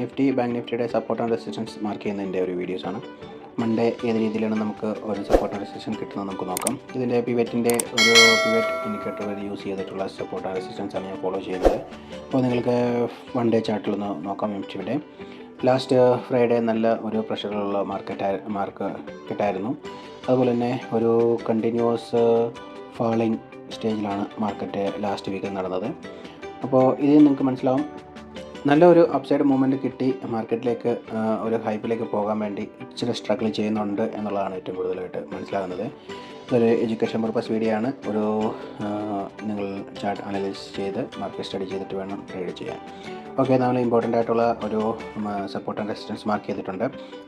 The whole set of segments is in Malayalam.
നിഫ്റ്റി ബാങ്ക് നിഫ്റ്റിയുടെ സപ്പോർട്ട് ആൻഡ് റെസിസ്റ്റൻസ് മാർക്ക് ചെയ്യുന്നതിൻ്റെ ഒരു വീഡിയോസാണ്. മൺഡേ ഏത് രീതിയിലാണ് നമുക്ക് ഒരു സപ്പോർട്ട് ആൻഡ് റെസിസ്റ്റൻസ് കിട്ടുന്നത് നമുക്ക് നോക്കാം. ഇതിൻ്റെ പിവറ്റിൻ്റെ ഒരു പിവറ്റ് ഇൻഡിക്കേറ്റർ വരെ യൂസ് ചെയ്തിട്ടുള്ള സപ്പോർട്ട് ആൻഡ് റെസിസ്റ്റൻസ് ആണ് ഞാൻ ഫോളോ ചെയ്യുന്നത്. അപ്പോൾ നിങ്ങൾക്ക് വൺ ഡേ ചാർട്ടിലൊന്ന് നോക്കാം. നിഫ്റ്റിയുടെ ലാസ്റ്റ് ഫ്രൈഡേ നല്ല ഒരു പ്രഷറുള്ള മാർക്കറ്റായിരുന്നു. അതുപോലെ തന്നെ ഒരു കണ്ടിന്യൂസ് ഫാളിങ് സ്റ്റേജിലാണ് മാർക്കറ്റ് ലാസ്റ്റ് വീക്കിൽ നടന്നത്. അപ്പോൾ ഇതിൽ നിങ്ങൾക്ക് മനസ്സിലാവും നല്ലൊരു അപ്സൈഡ് മൂവ്മെൻറ്റ് കിട്ടി മാർക്കറ്റിലേക്ക് ഒരു ഹൈപ്പിലേക്ക് പോകാൻ വേണ്ടി ഇച്ചിരി സ്ട്രഗിൾ ചെയ്യുന്നുണ്ട് എന്നുള്ളതാണ് ഏറ്റവും കൂടുതലായിട്ട് മനസ്സിലാകുന്നത്. ഇതൊരു എഡ്യൂക്കേഷൻ പർപ്പസ് വീഡിയോ ആണ്. ഒരു നിങ്ങൾ ചാർട്ട് അനലൈസ് ചെയ്ത് മാർക്കറ്റ് സ്റ്റഡി ചെയ്തിട്ട് വേണം ട്രേഡ് ചെയ്യാൻ. ഓക്കെ, നമ്മൾ ഇമ്പോർട്ടൻ്റ് ആയിട്ടുള്ള ഒരു സപ്പോർട്ട് ആൻഡ് റെസിസ്റ്റൻസ് മാർക്ക് ചെയ്തിട്ടുണ്ട്.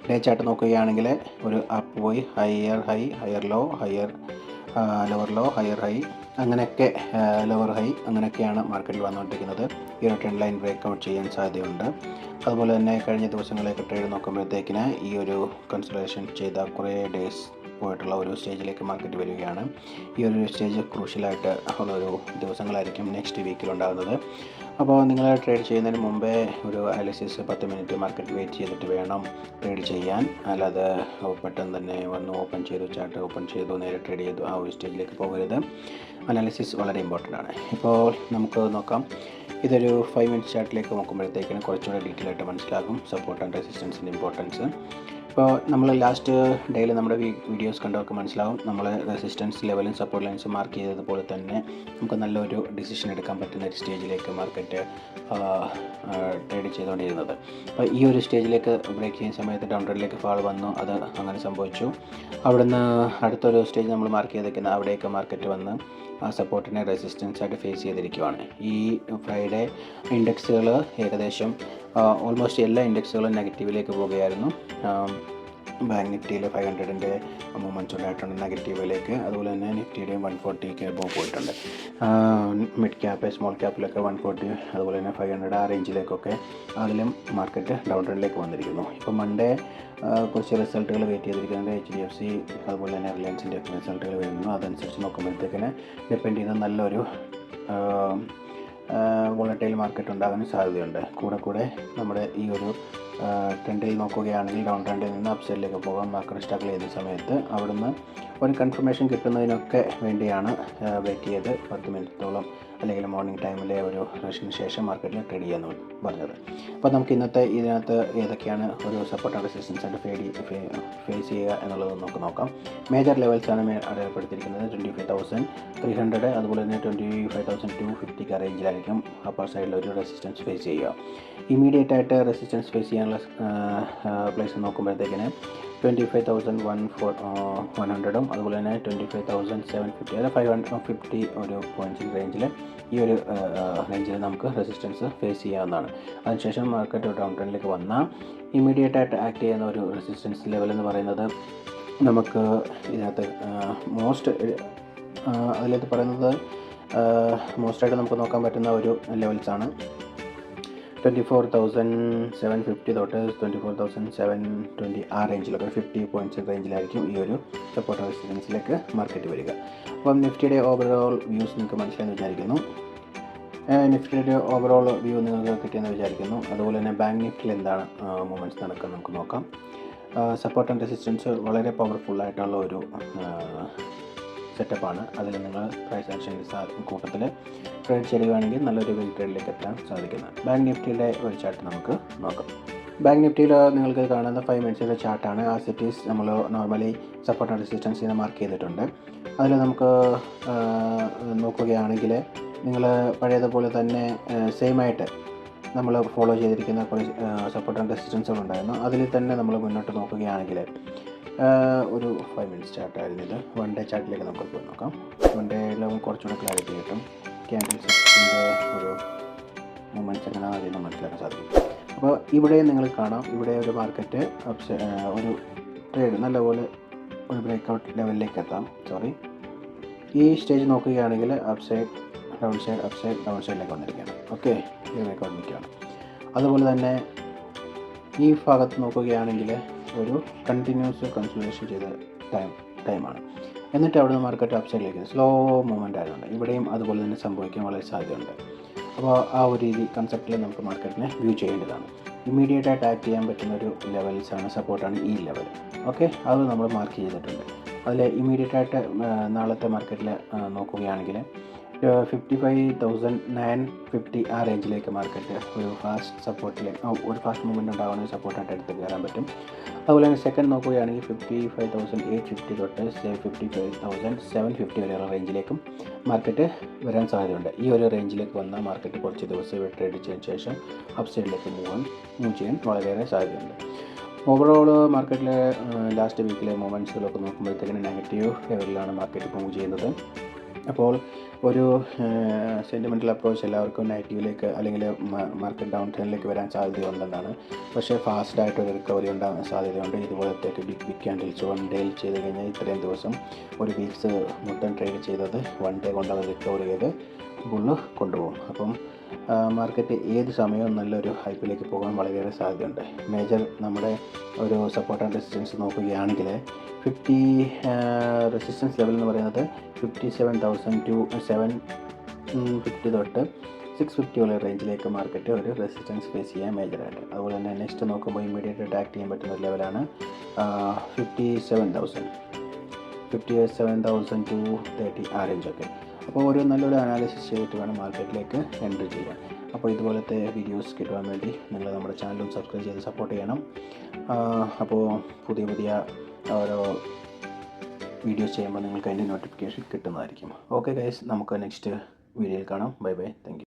ഡേ ചാർട്ട് നോക്കുകയാണെങ്കിൽ ഒരു അപ്പ് പോയി higher high, higher low, lower low, higher high, അങ്ങനെയൊക്കെ ലോവർ ഹൈ, അങ്ങനെയൊക്കെയാണ് മാർക്കറ്റിൽ വന്നുകൊണ്ടിരിക്കുന്നത്. ഈ ഒരു ട്രെൻഡ് ലൈൻ ബ്രേക്ക് ഔട്ട് ചെയ്യാൻ സാധ്യതയുണ്ട്. അതുപോലെ തന്നെ കഴിഞ്ഞ ദിവസങ്ങളിലേക്ക് ട്രേഡ് നോക്കുമ്പോഴത്തേക്കിന് ഈ ഒരു കൺസിഡറേഷൻ ചെയ്ത കുറേ ഡേയ്സ് പോയിട്ടുള്ള ഒരു സ്റ്റേജിലേക്ക് മാർക്കറ്റ് വരികയാണ്. ഈ ഒരു സ്റ്റേജ് ക്രൂഷ്യലായിട്ട് ഉള്ളൊരു ദിവസങ്ങളായിരിക്കും നെക്സ്റ്റ് വീക്കിലുണ്ടാകുന്നത്. അപ്പോൾ നിങ്ങൾ ട്രേഡ് ചെയ്യുന്നതിന് മുമ്പേ ഒരു അനാലിസിസ് 10 മിനിറ്റ് മാർക്കറ്റ് വെയിറ്റ് ചെയ്തിട്ട് വേണം ട്രേഡ് ചെയ്യാൻ. അല്ലാതെ പെട്ടെന്ന് തന്നെ വന്ന് ഓപ്പൺ ചെയ്തു, ചാർട്ട് ഓപ്പൺ ചെയ്തു, നേരെ ട്രേഡ് ചെയ്തു, ആ ഒരു സ്റ്റേജിലേക്ക് പോകരുത്. അനാലിസിസ് വളരെ ഇമ്പോർട്ടൻ്റ് ആണ്. ഇപ്പോൾ നമുക്ക് നോക്കാം. ഇതൊരു 5 മിനിറ്റ് ചാർട്ടിലേക്ക് നോക്കുമ്പോഴത്തേക്കിന് കുറച്ചുകൂടെ ഡീറ്റെയിൽ ആയിട്ട് മനസ്സിലാകും സപ്പോർട്ട് ആൻഡ് റെസിസ്റ്റൻസിൻ്റെ ഇമ്പോർട്ടൻസ്. ഇപ്പോൾ നമ്മൾ ലാസ്റ്റ് ഡേയിൽ നമ്മുടെ വീഡിയോസ് കണ്ടവർക്ക് മനസ്സിലാവും, നമ്മൾ റെസിസ്റ്റൻസ് ലെവലും സപ്പോർട്ട് ലൈൻസും മാർക്ക് ചെയ്തതുപോലെ തന്നെ നമുക്ക് നല്ലൊരു ഡിസിഷൻ എടുക്കാൻ പറ്റുന്ന ഒരു സ്റ്റേജിലേക്ക് മാർക്കറ്റ് ട്രേഡ് ചെയ്തുകൊണ്ടിരുന്നത്. അപ്പോൾ ഈ ഒരു സ്റ്റേജിലേക്ക് ബ്രേക്ക് ചെയ്യുന്ന സമയത്ത് ഡൗൺ ട്രെൻഡിലേക്ക് ഫാൾ വന്നു, അത് അങ്ങനെ സംഭവിച്ചു. അവിടുന്ന് അടുത്തൊരു സ്റ്റേജ് നമ്മൾ മാർക്ക് ചെയ്തേക്കുന്ന അവിടേക്ക് മാർക്കറ്റ് വന്ന് ആ സപ്പോർട്ടിനെ റെസിസ്റ്റൻസ് ആയിട്ട് ഫേസ് ചെയ്തിരിക്കുവാണ്. ഈ ഫ്രൈഡേ ഇൻഡെക്സുകൾ ഏകദേശം ഓൾമോസ്റ്റ് എല്ലാ ഇൻഡെക്സുകളും നെഗറ്റീവിലേക്ക് പോവുകയായിരുന്നു. ബാങ്ക് നിഫ്റ്റിയിൽ 500-ൻ്റെ മൂവ്മെൻറ്റ്സ് ഉണ്ടായിട്ടുണ്ട് നെഗറ്റീവിലേക്ക്. അതുപോലെ തന്നെ നിഫ്റ്റിയുടെയും 140 എബോവ് പോയിട്ടുണ്ട്. മിഡ് ക്യാപ്പ് സ്മോൾ ക്യാപ്പിലൊക്കെ 140, അതുപോലെ തന്നെ 500 ആ റേഞ്ചിലേക്കൊക്കെ അതിലും മാർക്കറ്റ് ഡൗൺ ട്രെൻഡിലേക്ക് വന്നിരിക്കുന്നു. ഇപ്പോൾ മൺഡേ കുറച്ച് റിസൾട്ടുകൾ വെയിറ്റ് ചെയ്തിരിക്കുന്നത് HDFC അതുപോലെ തന്നെ റിലയൻസിൻ്റെ റിസൾട്ടുകൾ വരുന്നു. അതനുസരിച്ച് നോക്കുമ്പോഴത്തേക്കിന് ഡിപ്പെൻഡ് ചെയ്യുന്ന നല്ലൊരു വോളറ്റൈൽ മാർക്കറ്റ് ഉണ്ടാകാൻ സാധ്യതയുണ്ട്. കൂടെ നമ്മുടെ ഈ ഒരു ട്രെൻഡിൽ നോക്കുകയാണെങ്കിൽ ഡൗൺ ട്രെൻഡിൽ നിന്ന് അപ്സൈഡിലേക്ക് പോകാൻ മാർക്കറ്റ് സ്ട്രഗിൾ ചെയ്യുന്ന സമയത്ത് അവിടുന്ന് ഒരു കൺഫർമേഷൻ കിട്ടുന്നതിനൊക്കെ വേണ്ടിയാണ് വെയിറ്റ് ചെയ്ത് 10 മിനിറ്റോളം അല്ലെങ്കിൽ മോർണിംഗ് ടൈമിലെ ഒരു റഷിന് ശേഷം മാർക്കറ്റിൽ ട്രേഡ് ചെയ്യാമെന്ന് പറഞ്ഞത്. അപ്പോൾ നമുക്ക് ഇതിനകത്ത് ഏതൊക്കെയാണ് ഒരു സപ്പോർട്ട് ആൻഡ് റെസിസ്റ്റൻസ് ആയിട്ട് ഫേസ് ചെയ്യുക എന്നുള്ളത് നമുക്ക് നോക്കാം. മേജർ ലെവൽസാണ് അടയാളപ്പെടുത്തിയിരിക്കുന്നത്. 25,300, അതുപോലെ തന്നെ 25,250 റേഞ്ചിലായിരിക്കും അപ്പർ സൈഡിൽ ഒരു റെസിസ്റ്റൻസ് ഫേസ് ചെയ്യുക. ഇമീഡിയറ്റ് ആയിട്ട് റെസിസ്റ്റൻസ് ഫേസ് ചെയ്യാനുള്ള പ്ലേസ് നോക്കുമ്പോഴത്തേക്കിന് 25,100 അതുപോലെ തന്നെ 25,750, അതായത് 550 ഒരു പോയിൻറ്റ്സ് റേഞ്ചിൽ ഈ ഒരു റേഞ്ചിൽ നമുക്ക് റെസിസ്റ്റൻസ് ഫേസ് ചെയ്യാവുന്നതാണ്. അതിനുശേഷം മാർക്കറ്റ് ഡൗൺ ട്രെൻഡിലേക്ക് വന്നാൽ ഇമീഡിയറ്റ് ആയിട്ട് ആക്ട് ചെയ്യുന്ന ഒരു റെസിസ്റ്റൻസ് ലെവൽ എന്ന് പറയുന്നത് നമുക്ക് ഇതിനകത്ത് അതിലേക്ക് പറയുന്നത് മോസ്റ്റായിട്ട് നമുക്ക് നോക്കാൻ പറ്റുന്ന ഒരു ലെവൽസാണ് 24,750 തൊട്ട് 24,720 ആ റേഞ്ചിലൊക്കെ 50 പോയിൻറ്റ്സ് റേഞ്ചിലായിരിക്കും ഈ ഒരു സപ്പോർട്ട് റെസിസ്റ്റൻസിലേക്ക് മാർക്കറ്റ് വരിക. അപ്പം നിഫ്റ്റിയുടെ ഓവറോൾ വ്യൂസ് നിങ്ങൾക്ക് മനസ്സിലായെന്ന് വിചാരിക്കുന്നു. നിഫ്റ്റിയുടെ ഓവറോൾ വ്യൂ നിങ്ങൾക്ക് കിട്ടിയെന്ന് വിചാരിക്കുന്നു. അതുപോലെ തന്നെ ബാങ്ക് നിഫ്റ്റിയിൽ എന്താണ് മൂവ്മെൻറ്റ്സ് നടക്കുന്നത് നമുക്ക് നോക്കാം. സപ്പോർട്ട് ആൻഡ് റെസിസ്റ്റൻസ് വളരെ പവർഫുള്ളായിട്ടുള്ള ഒരു സെറ്റപ്പാണ്. അതിൽ നിങ്ങൾ പ്രൈസ് ആക്ഷൻ കൂട്ടത്തിൽ ട്രേഡ് ചെയ്യുകയാണെങ്കിൽ നല്ലൊരു വിൻ ട്രേഡിലേക്ക് എത്താൻ സാധിക്കുന്നത്. ബാങ്ക് നിഫ്റ്റിയുടെ ഒരു ചാർട്ട് നമുക്ക് നോക്കാം. ബാങ്ക് നിഫ്റ്റിയിൽ നിങ്ങൾക്ക് കാണുന്ന 5 മിനിറ്റ്സിൻ്റെ ചാർട്ടാണ്. ആ സെറ്റീസ് നമ്മൾ നോർമലി സപ്പോർട്ട് ആൻഡ് റെസിസ്റ്റൻസിനെ മാർക്ക് ചെയ്തിട്ടുണ്ട്. അതിൽ നമുക്ക് നോക്കുകയാണെങ്കിൽ നിങ്ങൾ പഴയതുപോലെ തന്നെ സെയിമായിട്ട് നമ്മൾ ഫോളോ ചെയ്തിരിക്കുന്ന കുറേ സപ്പോർട്ട് ആൻഡ് റെസിസ്റ്റൻസുകളുണ്ടായിരുന്നു. അതിൽ തന്നെ നമ്മൾ മുന്നോട്ട് നോക്കുകയാണെങ്കിൽ ഒരു 5 മിനിറ്റ്സ് ചാർട്ടായിരുന്നു ഇത്. വൺ ഡേ ചാർട്ടിലേക്ക് നമുക്ക് പോയി നോക്കാം. വൺ ഡേയിലും കുറച്ചുകൂടെ ക്ലാരിറ്റി കിട്ടും. ക്യാൻഡിൽ സെക്ഷൻ്റെ ഒരു മൂവ്മെൻറ്റ്സ് എങ്ങനെ അതിൽ നിന്ന് മനസ്സിലാക്കാൻ സാധിക്കും. അപ്പോൾ ഇവിടെ നിങ്ങൾ കാണാം, ഇവിടെ ഒരു മാർക്കറ്റ് ഒരു ട്രേഡ് നല്ലപോലെ ഒരു ബ്രേക്ക്ഔട്ട് ലെവലിലേക്ക് എത്താം. ഈ സ്റ്റേജ് നോക്കുകയാണെങ്കിൽ upside down side, upside down സൈഡിലേക്ക് വന്നിരിക്കുകയാണ്. ഓക്കെ, ഈ ബ്രേക്ക്ഔട്ട് നിൽക്കുകയാണ്. അതുപോലെ തന്നെ ഈ ഭാഗത്ത് നോക്കുകയാണെങ്കിൽ ഒരു കണ്ടിന്യൂസ് കൺസോളിഡേഷൻ ചെയ്ത ടൈമാണ്. എന്നിട്ട് അവിടെ നിന്ന് മാർക്കറ്റ് അപ്സൈഡിലേക്ക് സ്ലോ മൂവ്മെൻ്റ് ആയതുകൊണ്ട് ഇവിടെയും അതുപോലെ തന്നെ സംഭവിക്കാൻ വളരെ സാധ്യതയുണ്ട്. അപ്പോൾ ആ ഒരു രീതി കൺസെപ്റ്റിൽ നമുക്ക് മാർക്കറ്റിനെ വ്യൂ ചെയ്യേണ്ടതാണ്. ഇമ്മീഡിയറ്റായിട്ട് ആക്ട് ചെയ്യാൻ പറ്റുന്ന ഒരു ലെവൽസാണ്, സപ്പോർട്ടാണ് ഈ ലെവൽ. ഓക്കെ, അത് നമ്മൾ മാർക്ക് ചെയ്തിട്ടുണ്ട്. അതിൽ ഇമ്മീഡിയറ്റായിട്ട് നാളത്തെ മാർക്കറ്റിൽ നോക്കുകയാണെങ്കിൽ 55,950 ആ റേഞ്ചിലേക്ക് മാർക്കറ്റ് ഒരു ഫാസ്റ്റ് സപ്പോർട്ടിൽ ഒരു ഫാസ്റ്റ് മൂവ്മെൻറ്റ് ഉണ്ടാകുന്ന സപ്പോർട്ടായിട്ട് എടുത്ത് കയറാൻ പറ്റും. അതുപോലെ തന്നെ സെക്കൻഡ് നോക്കുകയാണെങ്കിൽ 55,850 തൊട്ട് 55,750 വരെയുള്ള റേഞ്ചിലേക്കും മാർക്കറ്റ് വരാൻ സാധ്യതയുണ്ട്. ഈ ഒരു റേഞ്ചിലേക്ക് വന്ന മാർക്കറ്റ് കുറച്ച് ദിവസം ട്രേഡ് ചെയ്തതിന് ശേഷം അപ്പ് സൈഡിലേക്ക് മൂവ് ചെയ്യാൻ വളരെയേറെ സാധ്യതയുണ്ട്. ഓവറോൾ മാർക്കറ്റിലെ ലാസ്റ്റ് വീക്കിലെ മൊമെൻറ്റ്സുകളൊക്കെ നോക്കുമ്പോഴത്തേക്കിന് നെഗറ്റീവ് ലെവലിലാണ് മാർക്കറ്റ് മൂവ് ചെയ്യുന്നത്. അപ്പോൾ ഒരു സെൻറ്റിമെൻ്റൽ അപ്രോച്ച് എല്ലാവർക്കും നെഗറ്റീവിലേക്ക് അല്ലെങ്കിൽ മാർക്കറ്റ് ഡൗൺ ട്രെൻഡിലേക്ക് വരാൻ സാധ്യതയുണ്ടെന്നാണ്. പക്ഷേ ഫാസ്റ്റായിട്ടൊരു റിക്കവറി ഉണ്ടാകാൻ സാധ്യതയുണ്ട്. ഇതുപോലത്തെ ബിഗ് ക്യാൻഡിൽസ് വൺ ഡേയിൽ ചെയ്ത് കഴിഞ്ഞാൽ ഇത്രയും ദിവസം ഒരു വീക്സ് മൊത്തം ട്രേഡ് ചെയ്തത് വൺ ഡേ കൊണ്ടത് റിക്കവർ ചെയ്ത് ബുള്ള് കൊണ്ടുപോകും. അപ്പം മാർക്കറ്റ് ഏത് സമയവും നല്ലൊരു ഹൈപ്പിലേക്ക് പോകാൻ വളരെയേറെ സാധ്യതയുണ്ട്. മേജർ നമ്മുടെ ഒരു സപ്പോർട്ട് ആൻഡ് റെസിസ്റ്റൻസ് നോക്കുകയാണെങ്കിൽ 50 റെസിസ്റ്റൻസ് ലെവൽ എന്ന് പറയുന്നത് 57,000 to 750 തൊട്ട് 650 ഉള്ള റേഞ്ചിലേക്ക് മാർക്കറ്റ് ഒരു റെസിസ്റ്റൻസ് ഫേസ് ചെയ്യാൻ മേജറായിട്ട്. അതുപോലെ തന്നെ നെക്സ്റ്റ് നോക്കുമ്പോൾ ഇമ്മീഡിയറ്റ് ആക്ട് ചെയ്യാൻ പറ്റുന്ന ഒരു ലെവലാണ് 57,000 to 30 അപ്പോൾ ഒരു നല്ലൊരു അനാലിസിസ് ചെയ്തിട്ട് വേണം മാർക്കറ്റിലേക്ക് എൻട്രി ചെയ്യാൻ. അപ്പോൾ ഇതുപോലത്തെ വീഡിയോസ് കിട്ടുവാൻ വേണ്ടി നിങ്ങൾ നമ്മുടെ ചാനലും സബ്സ്ക്രൈബ് ചെയ്ത് സപ്പോർട്ട് ചെയ്യണം. അപ്പോൾ പുതിയ ഓരോ വീഡിയോസ് ചെയ്യുമ്പോൾ നിങ്ങൾക്ക് അതിൻ്റെ നോട്ടിഫിക്കേഷൻ കിട്ടുന്നതായിരിക്കും. ഓക്കെ ഗൈസ്, നമുക്ക് നെക്സ്റ്റ് വീഡിയോയിൽ കാണാം. Bye bye, thank you.